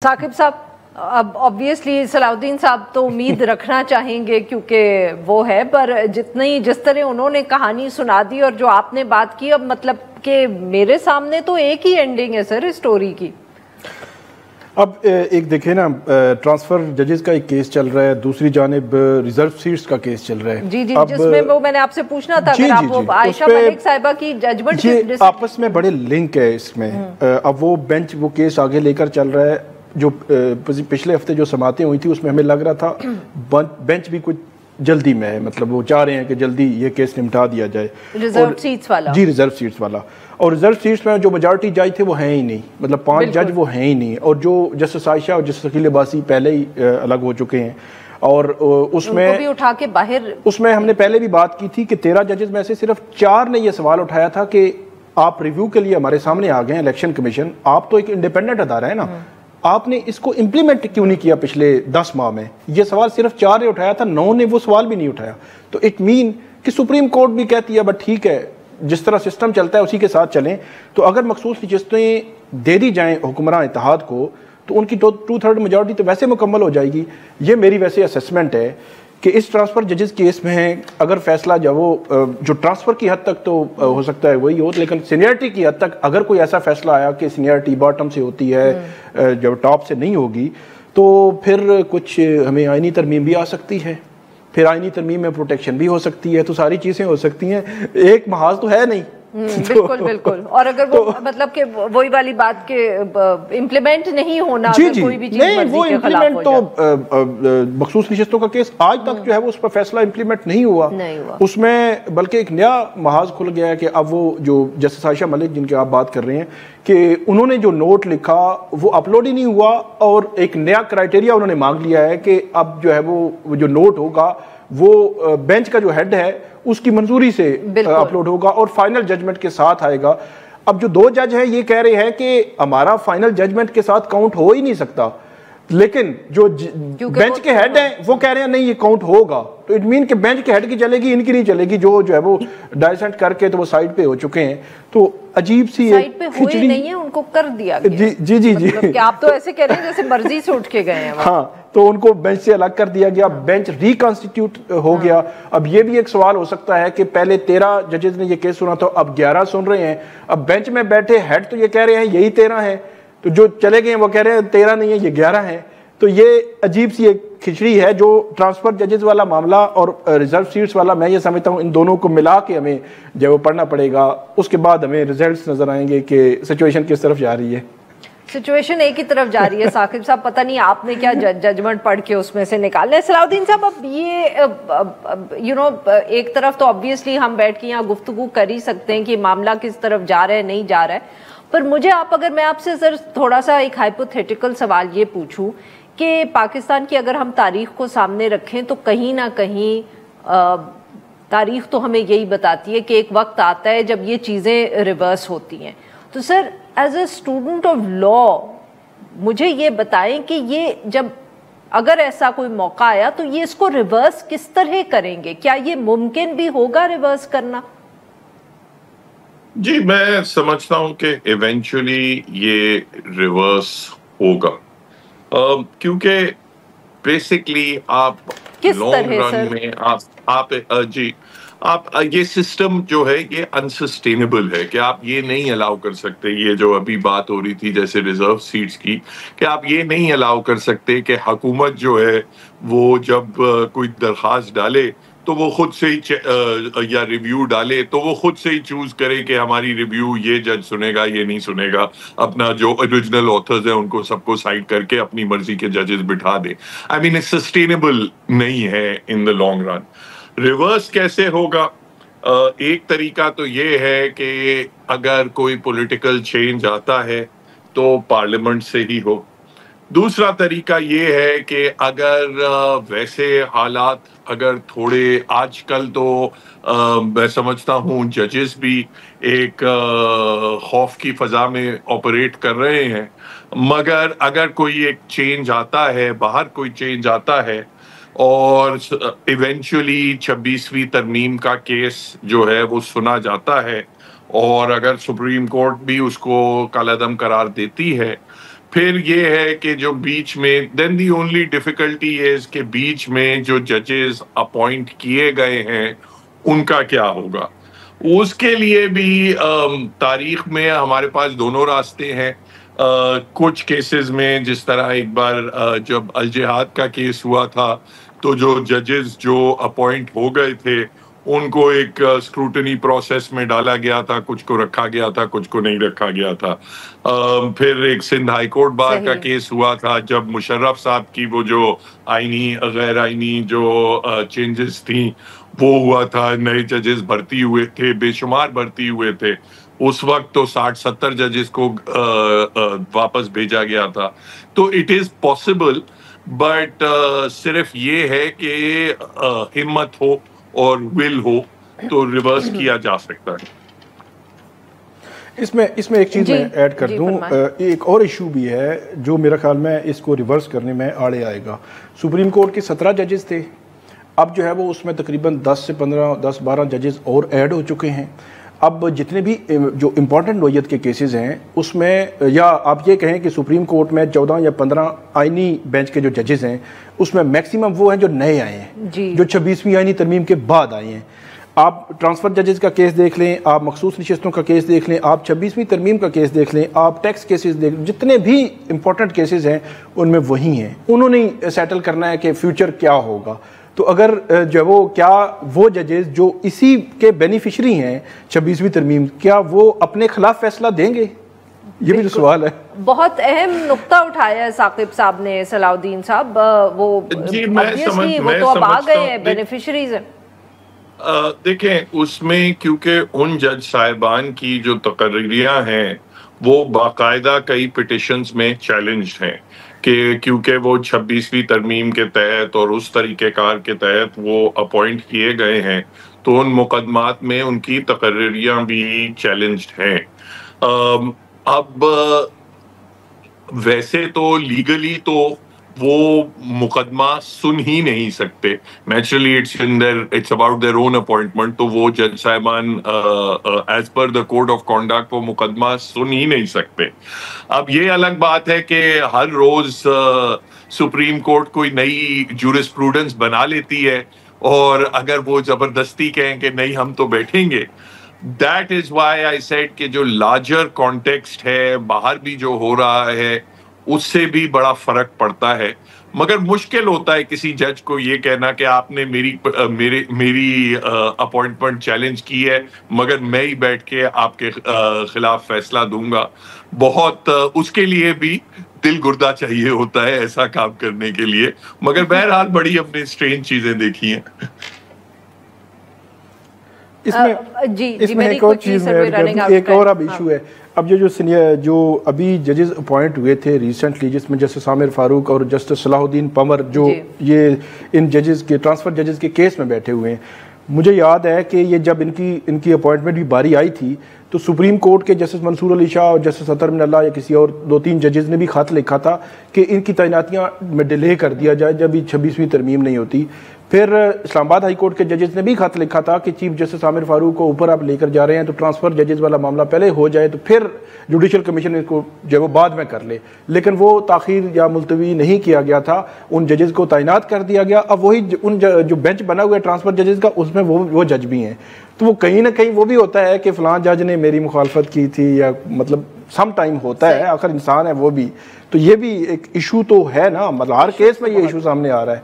ثاقب صاحب اب آبویسلی صلاح الدین صاحب تو امید رکھنا چاہیں گے کیونکہ وہ ہے، پر جس طرح انہوں نے کہانی سنا دی اور جو آپ نے بات کی، اب مطلب کہ میرے سامنے تو ایک ہی اینڈنگ ہے سر اسٹوری کی۔ اب ایک دیکھیں نا، ٹرانسفر ججز کا ایک کیس چل رہا ہے، دوسری جانب ریزرو سیٹس کا کیس چل رہا ہے۔ جی جی، جس میں وہ میں نے آپ سے پوچھنا تھا اگر آپ وہ عائشہ ملک صاحبہ کی ججمنٹ آپس میں بڑے لنک ہے اس میں۔ اب وہ بینچ وہ کیس آگے لے کر چل رہا ہے، جو پچھلے ہفتے جو سماعتیں ہوئی تھی اس میں ہمیں لگ رہا تھا بینچ بھی کچھ جلدی میں ہے، مطلب وہ چاہ رہے ہیں کہ جلدی یہ کیس نمٹا دیا جائے، ریزرو سیٹس والا۔ جی، ریزرو سیٹس والا۔ اور ریزرو سیٹس میں جو میجارٹی جج تھے وہ ہیں ہی نہیں، مطلب 5 جج وہ ہیں ہی نہیں، اور جو جسٹس عائشہ اور جسٹس عقیل عباسی پہلے ہی الگ ہو چکے ہیں۔ اور اس میں بھی اٹھا کے باہر، اس میں ہم نے پہلے بھی بات کی تھی کہ 13 ججز میں سے صرف 4 نے یہ سوال اٹھایا تھا کہ آپ ریویو کے لیے ہمارے سامنے آ گئے ہیں الیکشن کمیشن، آپ تو ایک انڈیپینڈنٹ ادارہ ہے نا، آپ نے اس کو امپلیمنٹ کیوں نہیں کیا پچھلے 10 ماہ میں؟ یہ سوال صرف 4 نے اٹھایا تھا، 9 نے وہ سوال بھی نہیں اٹھایا۔ تو اٹ مین کہ سپریم کورٹ بھی کہتی ہے بٹ ٹھیک ہے، جس طرح سسٹم چلتا ہے اسی کے ساتھ چلیں۔ تو اگر مخصوص نشستیں دے دی جائیں حکمراں اتحاد کو تو ان کی 2/3 میجارٹی تو ویسے مکمل ہو جائے گی۔ یہ میری ویسے اسیسمنٹ ہے کہ اس ٹرانسفر ججز کیس میں اگر فیصلہ جو ٹرانسفر کی حد تک تو ہو سکتا ہے وہی ہو، لیکن سینئرٹی کی حد تک اگر کوئی ایسا فیصلہ آیا کہ سینئرٹی باٹم سے ہوتی ہے جب ٹاپ سے نہیں ہوگی، تو پھر کچھ ہمیں آئینی ترمیم بھی آ سکتی ہے، پھر آئینی ترمیم میں پروٹیکشن بھی ہو سکتی ہے، تو ساری چیزیں ہو سکتی ہیں، ایک محاذ تو ہے نہیں۔ بالکل بالکل۔ اور اگر وہ مطلب کہ وہی والی بات کہ امپلیمنٹ نہیں ہونا، کوئی بھی چیز مرضی کے خلاف ہو جائے، تو مخصوص نشستوں کا کیس آج تک جو ہے وہ اس پر فیصلہ امپلیمنٹ نہیں ہوا اس میں، بلکہ ایک نیا محاذ کھل گیا ہے کہ اب وہ جو جسٹس عائشہ ملک جن کی آپ بات کر رہے ہیں کہ انہوں نے جو نوٹ لکھا وہ اپلوڈ ہی نہیں ہوا، اور ایک نیا کرائٹیریا انہوں نے مانگ لیا ہے کہ اب جو ہے وہ جو نوٹ ہوگا وہ بینچ کا جو ہیڈ ہے اس کی منظوری سے اپلوڈ ہوگا اور فائنل ججمنٹ کے ساتھ آئے گا۔ اب جو 2 جج ہیں یہ کہہ رہے ہیں کہ ہمارا فائنل ججمنٹ کے ساتھ کاؤنٹ ہو ہی نہیں سکتا، لیکن جو بینچ کے ہیڈ ہیں وہ کہہ رہے ہیں نہیں یہ کاؤنٹ ہوگا۔ تو اٹ مین کہ بینچ کے ہیڈ کی چلے گی، ان کی نہیں چلے گی، جو ہے وہ ڈائسنٹ کر کے تو وہ سائڈ پہ ہو چکے ہیں۔ تو عجیب سی سائڈ پہ ہوئی نہیں ہے، ان کو کر دیا گیا۔ جی جی جی، کہ آپ تو ایسے کہہ رہے ہیں جیسے مرضی سے اٹھ کے گئے ہیں۔ ہاں، تو ان کو بینچ سے الگ کر دیا گیا، بینچ ریکانسٹیٹیوٹ ہو گیا۔ اب یہ بھی ایک سوال ہو سکتا ہے کہ پہلے 13 ججز نے یہ کیس سنا تھا، اب 11 سن رہے ہیں، اب بینچ میں بیٹھے ہیڈ تو یہ کہہ رہے ہیں یہی 13 ہیں، تو جو چلے گئے ہیں وہ کہہ رہے ہیں 13 نہیں ہے یہ 11 ہیں۔ تو یہ عجیب سی ایک کھچڑی ہے جو ٹرانسفر ججز والا معاملہ اور ریزرو سیٹس والا، میں یہ سمجھتا ہوں ان دونوں کو ملا کے ہمیں جو وہ پڑھنا پڑے گا، اس کے بعد ہمیں ریزلٹس نظر آئیں گے کہ سچویشن کس طرف جا رہی ہے۔ سچویشن ایک ہی طرف جا رہی ہے۔ ثاقب صاحب پتہ نہیں آپ نے کیا ججمنٹ پڑھ کے اس میں سے نکالنا ہے۔ صلاح الدین صاحب اب یہ ایک طرف تو آبویسلی ہم بیٹھ کے یہاں گفتگو کر ہی سکتے ہیں کہ معاملہ کس طرف جا رہا ہے نہیں جا رہا ہے، پر مجھے میں آپ سے تھوڑا سا ایک ہائپوتھیٹیکل سوال یہ پوچھوں کہ پاکستان کی اگر ہم تاریخ کو سامنے رکھیں تو کہیں نہ کہیں تاریخ تو ہمیں یہی بتاتی ہے کہ ایک وقت آتا ہے جب یہ چیزیں ریورس ہوتی ہیں۔ تو sir as a student of law مجھے یہ بتائیں کہ یہ جب اگر ایسا کوئی موقع آیا تو یہ اس کو ریورس کس طرح کریں گے؟ کیا یہ ممکن بھی ہوگا ریورس کرنا؟ جی، میں سمجھتا ہوں کہ ایونچولی یہ ریورس ہوگا، کیونکہ بیسکلی آپ لانگ رن میں آپ یہ سسٹم جو ہے یہ انسسٹینیبل ہے کہ آپ یہ نہیں الاؤ کر سکتے، یہ جو ابھی بات ہو رہی تھی جیسے ریزرو سیٹس کی، کہ آپ یہ نہیں الاؤ کر سکتے کہ حکومت جو ہے وہ جب کوئی درخواست ڈالے تو وہ خود سے ہی یا ریویو ڈالے تو وہ خود سے ہی چوز کرے کہ ہماری ریویو یہ جج سنے گا یہ نہیں سنے گا، اپنا جو اوریجنل آتھرز ہیں ان کو سب کو سائڈ کر کے اپنی مرضی کے ججز بٹھا دے۔ آئی مین سسٹینیبل نہیں ہے ان دا لانگ رن۔ ریورس کیسے ہوگا؟ ایک طریقہ تو یہ ہے کہ اگر کوئی پولیٹیکل چینج آتا ہے تو پارلیمنٹ سے ہی ہو۔ دوسرا طریقہ یہ ہے کہ اگر ویسے حالات اگر تھوڑے آج کل تو میں سمجھتا ہوں ججز بھی ایک خوف کی فضا میں آپریٹ کر رہے ہیں، مگر اگر کوئی ایک چینج آتا ہے، باہر کوئی چینج آتا ہے اور ایونچولی 26ویں ترمیم کا کیس جو ہے وہ سنا جاتا ہے اور اگر سپریم کورٹ بھی اس کو کالعدم قرار دیتی ہے، پھر یہ ہے کہ جو بیچ میں دین دی اونلی ڈیفیکلٹی از کہ بیچ میں جو ججز اپوائنٹ کیے گئے ہیں ان کا کیا ہوگا. اس کے لیے بھی تاریخ میں ہمارے پاس دونوں راستے ہیں. کچھ کیسز میں جس طرح ایک بار جب الجہاد کا کیس ہوا تھا تو جو ججز جو اپوائنٹ ہو گئے تھے ان کو ایک اسکروٹنی پروسیس میں ڈالا گیا تھا, کچھ کو رکھا گیا تھا, کچھ کو نہیں رکھا گیا تھا. پھر ایک سندھ ہائی کورٹ بار کا کیس ہوا تھا جب مشرف صاحب کی وہ جو آئینی غیر آئینی جو چینجز تھیں وہ ہوا تھا, نئے ججز بھرتی ہوئے تھے, بے شمار بھرتی ہوئے تھے. اس وقت تو 60-70 ججز کو واپس بھیجا گیا تھا. تو اٹ از پاسبل, بٹ صرف یہ ہے کہ ہمت ہو اور ول ہو تو ریورس کیا جا سکتا ہے. اس میں ایک چیز میں ایڈ کر دوں, ایک اور ایشو بھی ہے جو میرا خیال میں اس کو ریورس کرنے میں آڑے آئے گا. سپریم کورٹ کے 17 ججز تھے, اب جو ہے وہ اس میں تقریباً 10-12 ججز اور ایڈ ہو چکے ہیں. اب جتنے بھی جو امپورٹنٹ نوعیت کے کیسز ہیں اس میں, یا آپ یہ کہیں کہ سپریم کورٹ میں 14 یا 15 آئینی بینچ کے جو ججز ہیں اس میں میکسیمم وہ ہیں جو نئے آئے ہیں, جو 26ویں آئینی ترمیم کے بعد آئے ہیں. آپ ٹرانسفر ججز کا کیس دیکھ لیں, آپ مخصوص نشستوں کا کیس دیکھ لیں, آپ 26ویں ترمیم کا کیس دیکھ لیں, آپ ٹیکس کیسز دیکھ لیں, جتنے بھی امپورٹنٹ کیسز ہیں ان میں وہی ہیں. انہوں نے سیٹل کرنا ہے کہ فیوچر کیا ہوگا. تو اگر جو وہ کیا وہ ججز جو اسی کے بینیفیشری ہیں 26ویں ترمیم, کیا وہ اپنے خلاف فیصلہ دیں گے؟ یہ بھی جو سوال ہے. بہت اہم نقطہ اٹھایا ہے ثاقب صاحب نے, صلاح الدین صاحب. وہ وہ تو اب آ گئے ہیں, بینیفیشریز ہیں. دیکھیں اس میں کیونکہ ان جج صاحبان کی جو تقرریاں ہیں وہ باقاعدہ کئی پٹیشنز میں چیلنجڈ ہیں کہ کیونکہ وہ 26ویں ترمیم کے تحت اور اس طریقہ کار کے تحت وہ اپوائنٹ کیے گئے ہیں تو ان مقدمات میں ان کی تقرریاں بھی چیلنجڈ ہیں. اب ویسے تو لیگلی تو وہ مقدمہ سن ہی نہیں سکتے, naturally it's about their own appointment, تو وہ جج صاحبان as per the code of conduct وہ مقدمہ سن ہی نہیں سکتے. اب یہ الگ بات ہے کہ ہر روز سپریم کورٹ کوئی نئی جورسپروڈنس بنا لیتی ہے اور اگر وہ زبردستی کہیں کہ نہیں ہم تو بیٹھیں گے. That is why I said کہ جو لارجر کانٹیکسٹ ہے, باہر بھی جو ہو رہا ہے اس سے بھی بڑا فرق پڑتا ہے. مگر مشکل ہوتا ہے کسی جج کو یہ کہنا کہ آپ نے میری اپوائنٹمنٹ چیلنج کی ہے مگر میں ہی بیٹھ کے آپ کے خلاف فیصلہ دوں گا. بہت اس کے لیے بھی دل گردہ چاہیے ہوتا ہے ایسا کام کرنے کے لیے. مگر بہرحال بڑی اپنے اسٹرینج چیزیں دیکھی ہیں. اس میں ایک اور چیز ایک اور اب ایشو ہے. اب جو ابھی ججز اپوائنٹ ہوئے تھے ریسنٹلی, جس میں جسٹس عامر فاروق اور جسٹس صلاح الدین پنور جو یہ ان ججز کے ٹرانسفر ججز کے کیس میں بیٹھے ہوئے ہیں, مجھے یاد ہے کہ یہ جب ان کی اپوائنٹمنٹ بھی باری آئی تھی تو سپریم کورٹ کے جسٹس منصور علی شاہ اور جسٹس اطہر من اللہ یا کسی اور 2-3 ججز نے بھی خط لکھا تھا کہ ان کی تعیناتیاں میں ڈیلے کر دیا جائے جب 26ویں ترمیم نہیں ہوتی. پھر اسلام آباد ہائی کورٹ کے ججز نے بھی خط لکھا تھا کہ چیف جسٹس عامر فاروق کو اوپر آپ لے کر جا رہے ہیں تو ٹرانسفر ججز والا معاملہ پہلے ہو جائے تو پھر جوڈیشل کمیشن اس کو جو وہ بعد میں کر لے. لیکن وہ تاخیر یا ملتوی نہیں کیا گیا تھا, ان ججز کو تعینات کر دیا گیا. اب وہی ان جو بینچ بنا ہوا ہے ٹرانسفر ججز کا اس میں وہ جج بھی ہیں, تو وہ کہیں نہ کہیں وہ بھی ہوتا ہے کہ فلاں جج نے میری مخالفت کی تھی, یا مطلب سم ٹائم ہوتا ہے, آخر انسان ہے وہ بھی. تو یہ بھی ایک ایشو تو ہے نا, مطلب ہر کیس میں یہ ایشو سامنے آ رہا ہے.